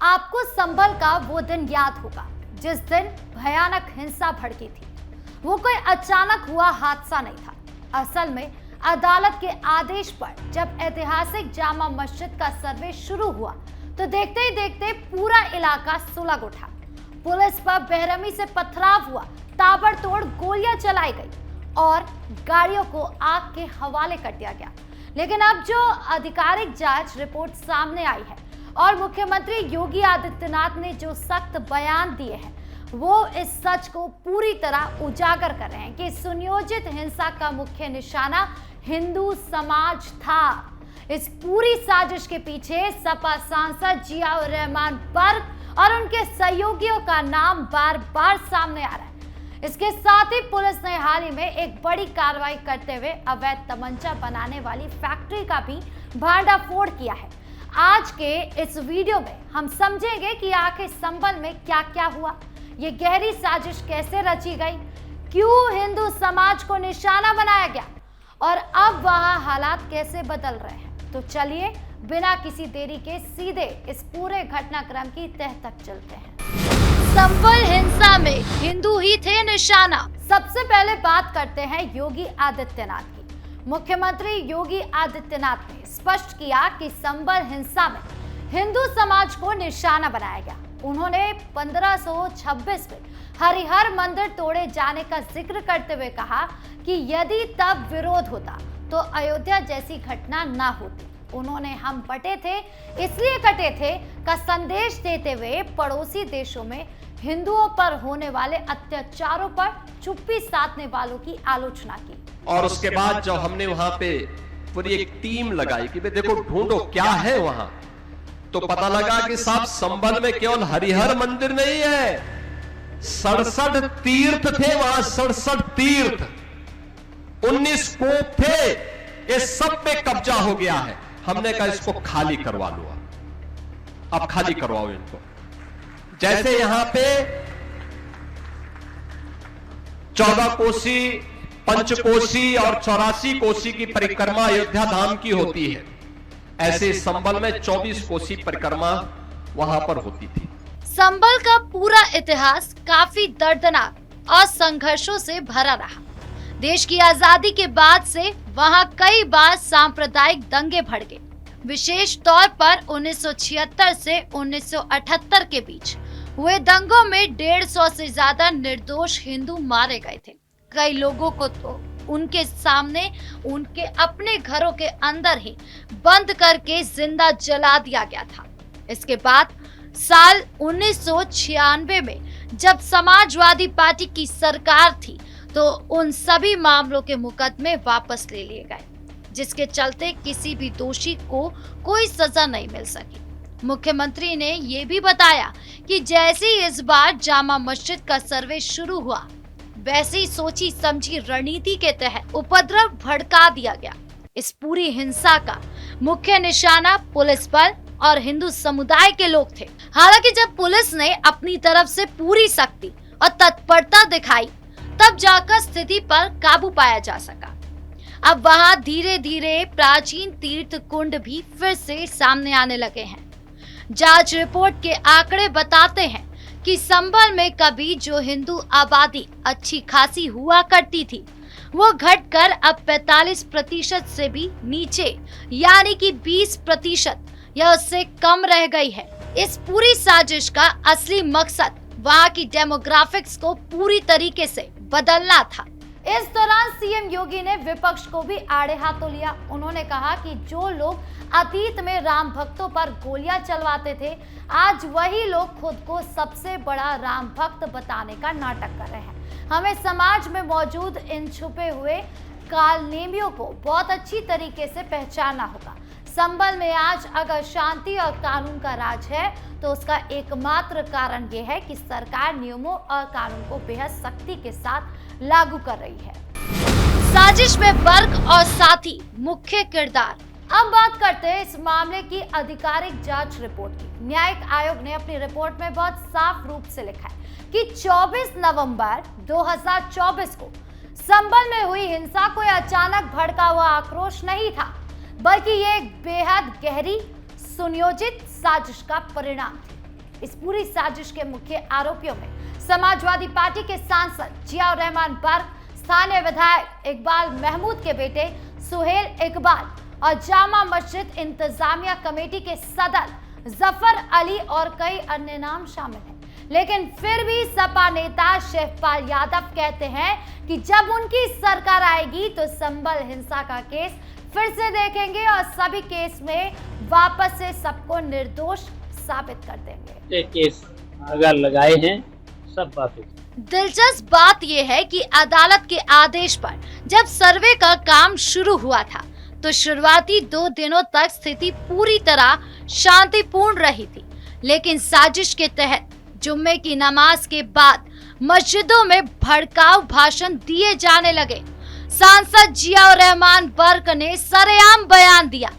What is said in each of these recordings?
आपको संभल का वो दिन याद होगा जिस दिन भयानक हिंसा भड़की थी। वो कोई अचानक हुआ हादसा नहीं था। असल में अदालत के आदेश पर जब ऐतिहासिक जामा मस्जिद का सर्वे शुरू हुआ तो देखते ही देखते पूरा इलाका सुलग उठा। पुलिस पर बेरहमी से पथराव हुआ, ताबड़तोड़ गोलियां चलाई गई और गाड़ियों को आग के हवाले कर दिया गया। लेकिन अब जो आधिकारिक जांच रिपोर्ट सामने आई है और मुख्यमंत्री योगी आदित्यनाथ ने जो सख्त बयान दिए हैं वो इस सच को पूरी तरह उजागर कर रहे हैं कि सुनियोजित हिंसा का मुख्य निशाना हिंदू समाज था। इस पूरी साजिश के पीछे सपा सांसद जियाउर रहमान बर्क और उनके सहयोगियों का नाम बार बार सामने आ रहा है। इसके साथ ही पुलिस ने हाल ही में एक बड़ी कार्रवाई करते हुए अवैध तमंचा बनाने वाली फैक्ट्री का भी भांडाफोड़ किया है। आज के इस वीडियो में हम समझेंगे कि आखिर संभल में क्या क्या हुआ, ये गहरी साजिश कैसे रची गई, क्यों हिंदू समाज को निशाना बनाया गया और अब वहां हालात कैसे बदल रहे हैं। तो चलिए बिना किसी देरी के सीधे इस पूरे घटनाक्रम की तह तक चलते हैं। संभल हिंसा में हिंदू ही थे निशाना। सबसे पहले बात करते हैं योगी आदित्यनाथ की। मुख्यमंत्री योगी आदित्यनाथ ने स्पष्ट किया कि संभल हिंसा में हिंदू समाज को निशाना बनाया गया। उन्होंने 1526 में हरिहर मंदिर तोड़े जाने का जिक्र करते हुए कहा कि यदि तब विरोध होता तो अयोध्या जैसी घटना ना होती। उन्होंने हम बटे थे इसलिए कटे थे का संदेश देते हुए पड़ोसी देशों में हिंदुओं पर होने वाले अत्याचारों पर चुप्पी साधने वालों की आलोचना की। और उसके बाद जब हमने वहां पे पूरी एक टीम लगाई कि देखो ढूंढो क्या है वहां, तो पता लगा कि साहब संभल में केवल हरिहर मंदिर नहीं है, 67 तीर्थ थे वहां, 67 तीर्थ, 19 कोप थे, ये सब पे कब्जा हो गया है। हमने कहा इसको खाली करवा लो, अब खाली करवाओ इनको। जैसे यहां पे 14 कोसी, पंचकोसी और 84 कोसी की परिक्रमा अयोध्या धाम की होती है, ऐसे संभल में 24 कोसी परिक्रमा वहां पर होती थी। संभल का पूरा इतिहास काफी दर्दनाक और संघर्षों से भरा रहा। देश की आजादी के बाद से वहां कई बार सांप्रदायिक दंगे भड़ गए। विशेष तौर पर 1976 से 1978 के बीच हुए दंगों में 150 से ज्यादा निर्दोष हिंदू मारे गए थे। कई लोगों को तो उनके सामने उनके अपने घरों के अंदर ही बंद करके जिंदा जला दिया गया था। इसके बाद साल 1996 में जब समाजवादी पार्टी की सरकार थी तो उन सभी मामलों के मुकदमे वापस ले लिए गए, जिसके चलते किसी भी दोषी को कोई सजा नहीं मिल सकी। मुख्यमंत्री ने ये भी बताया कि जैसे ही इस बार जामा मस्जिद का सर्वे शुरू हुआ वैसे ही सोची समझी रणनीति के तहत उपद्रव भड़का दिया गया। इस पूरी हिंसा का मुख्य निशाना पुलिस बल और हिंदू समुदाय के लोग थे। हालांकि जब पुलिस ने अपनी तरफ से पूरी सख्ती और तत्परता दिखाई तब जाकर स्थिति पर काबू पाया जा सका। अब वहां धीरे धीरे प्राचीन तीर्थ कुंड भी फिर से सामने आने लगे हैं। जांच रिपोर्ट के आंकड़े बताते हैं कि संभल में कभी जो हिंदू आबादी अच्छी खासी हुआ करती थी वो घटकर अब 45% से भी नीचे यानी कि 20% या उससे कम रह गई है। इस पूरी साजिश का असली मकसद वहां की डेमोग्राफिक्स को पूरी तरीके से बदलना था। इस दौरान सीएम योगी ने विपक्ष को भी आड़े हाथों लिया। उन्होंने कहा कि जो लोग अतीत में राम भक्तों पर गोलियां चलवाते थे आज वही लोग खुद को सबसे बड़ा राम भक्त बताने का नाटक कर रहे हैं। हमें समाज में मौजूद इन छुपे हुए कालनेमियों को बहुत अच्छी तरीके से पहचानना होगा। संभल में आज अगर शांति और कानून का राज है तो उसका एकमात्र कारण यह है कि सरकार नियमों और कानून को बेहद सख्ती के साथ लागू कर रही है। साजिश में वर्ग और साथी मुख्य किरदार। अब बात करते हैं इस मामले की आधिकारिक जांच रिपोर्ट की। न्यायिक आयोग ने अपनी रिपोर्ट में बहुत साफ रूप से लिखा है कि 24 नवंबर 2024 को संभल में हुई हिंसा कोई अचानक भड़का हुआ आक्रोश नहीं था, बल्कि ये एक बेहद गहरी सुनियोजित साजिश का परिणाम थी। इस पूरी साजिश के मुख्य आरोपियों में समाजवादी पार्टी के सांसद जियाउर रहमान बर्क, स्थानीय विधायक इकबाल महमूद के बेटे सुहेल इकबाल और जामा मस्जिद इंतजामिया कमेटी के सदर जफर अली और कई अन्य नाम शामिल हैं। लेकिन फिर भी सपा नेता शिवपाल यादव कहते हैं कि जब उनकी सरकार आएगी तो संभल हिंसा का केस फिर से देखेंगे और सभी केस में वापस से सबको निर्दोष साबित कर देंगे। ये केस अगर लगाए हैं सब वापस। दिलचस्प बात यह है कि अदालत के आदेश पर जब सर्वे का काम शुरू हुआ था तो शुरुआती 2 दिनों तक स्थिति पूरी तरह शांतिपूर्ण रही थी, लेकिन साजिश के तहत जुम्मे की नमाज के बाद मस्जिदों में भड़काऊ भाषण दिए जाने लगे। सांसद जियाउर रहमान बर्क ने सरेआम बयान दिया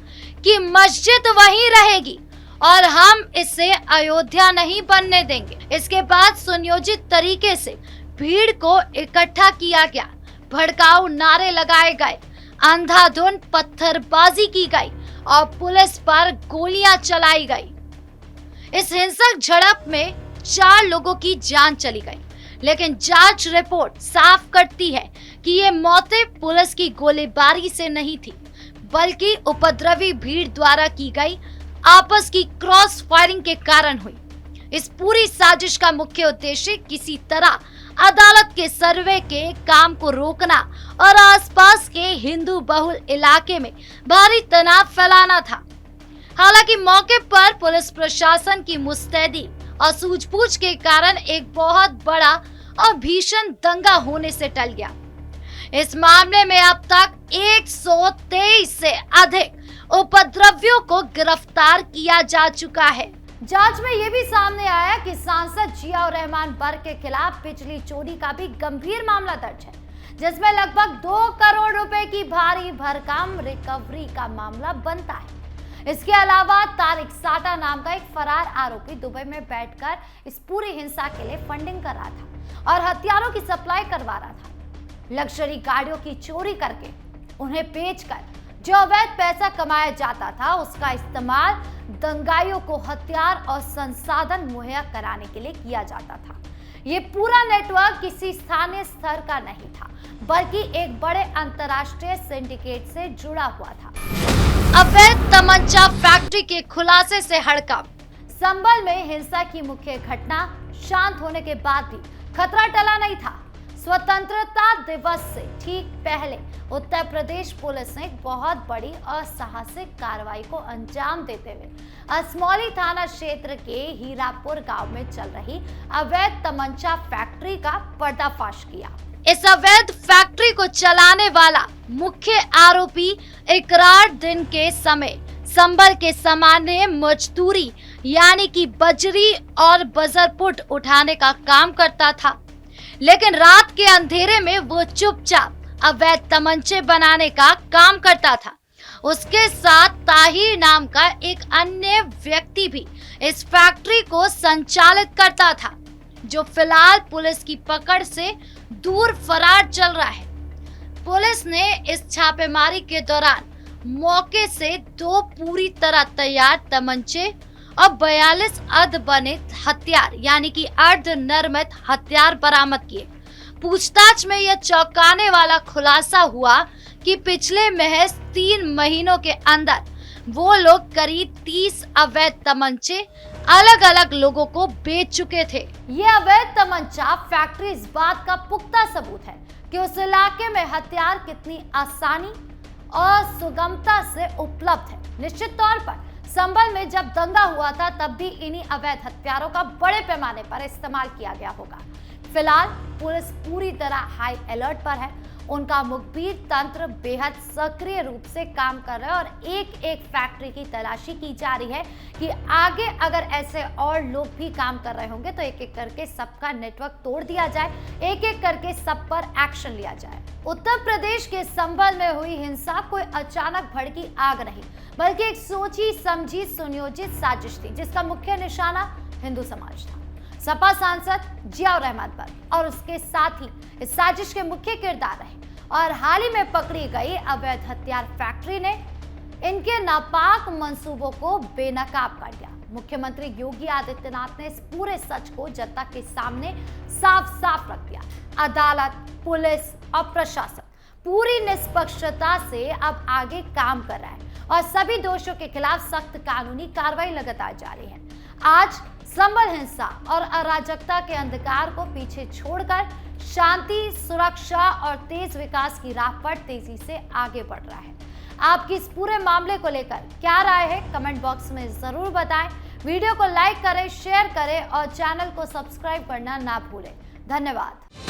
कि मस्जिद वहीं रहेगी और हम इसे अयोध्या नहीं बनने देंगे। इसके बाद सुनियोजित तरीके से भीड़ को इकट्ठा किया गया, भड़काऊ नारे लगाए गए, अंधाधुंध पत्थरबाजी की गई और पुलिस पर गोलियां चलाई गई। इस हिंसक झड़प में 4 लोगों की जान चली गई, लेकिन जांच रिपोर्ट साफ करती है कि ये मौतें पुलिस की गोलीबारी से नहीं थी, बल्कि उपद्रवी भीड़ द्वारा की गई आपस की क्रॉस फायरिंग के कारण हुई। इस पूरी साजिश का मुख्य उद्देश्य किसी तरह अदालत के सर्वे के काम को रोकना और आसपास के हिंदू बहुल इलाके में भारी तनाव फैलाना था। हालांकि मौके पर पुलिस प्रशासन की मुस्तैदी और सूझबूझ के कारण एक बहुत बड़ा और भीषण दंगा होने से टल गया। इस मामले में अब तक 123 से अधिक उपद्रवियों को गिरफ्तार किया जा चुका है। जांच में यह भी सामने आया कि सांसद जियाउर रहमान बर्क के खिलाफ बिजली चोरी का भी गंभीर मामला दर्ज है, जिसमें लगभग 2 करोड़ रुपए की भारी भरकम रिकवरी का मामला बनता है। इसके अलावा तारिक साटा नाम का एक फरार आरोपी दुबई में बैठकर इस पूरी हिंसा के लिए फंडिंग कर रहा था और हथियारों की सप्लाई करवा रहा था। लग्जरी गाड़ियों की चोरी करके उन्हें बेचकर जो अवैध पैसा कमाया जाता था, उसका इस्तेमाल दंगाइयों को हथियार और संसाधन मुहैया कराने के लिए किया जाता था। ये पूरा नेटवर्क किसी स्थानीय स्तर का नहीं था, बल्कि एक बड़े अंतर्राष्ट्रीय सिंडिकेट से जुड़ा हुआ था। अवैध तमंचा फैक्ट्री के खुलासे से हड़कंप। संभल में हिंसा की मुख्य घटना शांत होने के बाद भी खतरा टला नहीं था। स्वतंत्रता दिवस से ठीक पहले उत्तर प्रदेश पुलिस ने एक बहुत बड़ी असाहसिक कार्रवाई को अंजाम देते हुए असमौली थाना क्षेत्र के हीरापुर गांव में चल रही अवैध तमंचा फैक्ट्री का पर्दाफाश किया। इस अवैध फैक्ट्री को चलाने वाला मुख्य आरोपी इकरार दिन के समय संभल के सामान्य मजदूरी यानी कि बजरी और बजरपुट उठाने का काम करता था, लेकिन रात के अंधेरे में वो चुपचाप अवैध तमंचे बनाने का काम करता था। उसके साथ ताहिर नाम का एक अन्य व्यक्ति भी इस फैक्ट्री को संचालित करता था, जो फिलहाल पुलिस की पकड़ से दूर फरार चल रहा है। पुलिस ने इस छापेमारी के दौरान मौके से 2 पूरी तरह तैयार तमंचे और 42 अर्धबंदित हथियार यानी कि अर्धनिर्मित हथियार बरामद किए। पूछताछ में यह चौंकाने वाला खुलासा हुआ कि पिछले महज 3 महीनों के अंदर वो लोग करीब 30 अवैध तमंचे अलग अलग लोगों को बेच चुके थे। ये अवैध तमंचा फैक्ट्री इस बात का पुख्ता सबूत है कि उस इलाके में हथियार कितनी आसानी और सुगमता से उपलब्ध है। निश्चित तौर पर संभल में जब दंगा हुआ था तब भी इन्हीं अवैध हथियारों का बड़े पैमाने पर इस्तेमाल किया गया होगा। फिलहाल पुलिस पूरी तरह हाई अलर्ट पर है। उनका मुखबिर तंत्र बेहद सक्रिय रूप से काम कर रहा है और एक एक फैक्ट्री की तलाशी की जा रही है कि आगे अगर ऐसे और लोग भी काम कर रहे होंगे तो एक एक करके सबका नेटवर्क तोड़ दिया जाए, एक एक करके सब पर एक्शन लिया जाए। उत्तर प्रदेश के संभल में हुई हिंसा कोई अचानक भड़की आग नहीं, बल्कि एक सोची समझी सुनियोजित साजिश थी, जिसका मुख्य निशाना हिंदू समाज था। सपा सांसद जियाउर रहमान बर्क और उसके साथ ही इस साजिश के मुख्य किरदार रहे और हाल ही में पकड़ी गई अवैध हथियार फैक्ट्री ने इनके नापाक मंसूबों को बेनकाब कर दिया। मुख्यमंत्री योगी आदित्यनाथ ने इस पूरे सच को जनता के सामने साफ साफ रख दिया। अदालत, पुलिस और प्रशासन पूरी निष्पक्षता से अब आगे काम कर रहा है और सभी दोषियों के खिलाफ सख्त कानूनी कार्रवाई लगातार जारी है। आज संभल हिंसा और अराजकता के अंधकार को पीछे छोड़कर शांति, सुरक्षा और तेज विकास की राह पर तेजी से आगे बढ़ रहा है। आपकी इस पूरे मामले को लेकर क्या राय है, कमेंट बॉक्स में जरूर बताएं। वीडियो को लाइक करें, शेयर करें और चैनल को सब्सक्राइब करना ना भूलें। धन्यवाद।